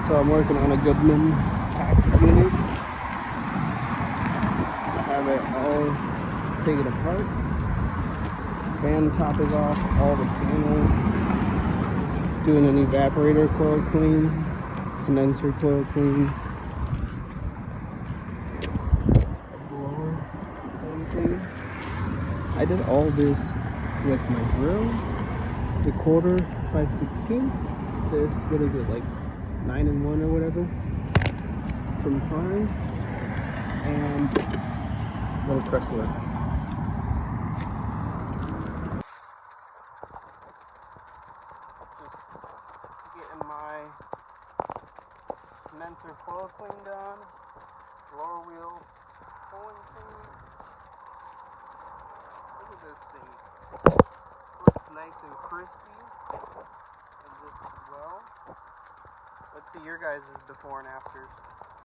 So I'm working on a Goodman pack unit. I have it all taken apart. Fan top is off, all the panels. Doing an evaporator coil clean, condenser coil clean, a blower coil clean. I did all this with my drill, the quarter 5/16. This, what is it, like 9 and 1 or whatever, from Klein, and little press wrench. Just getting my condenser coil clean done, blower wheel pulling clean. Look at this thing. Looks nice and crispy. And this as well. Let's see your guys' before and afters.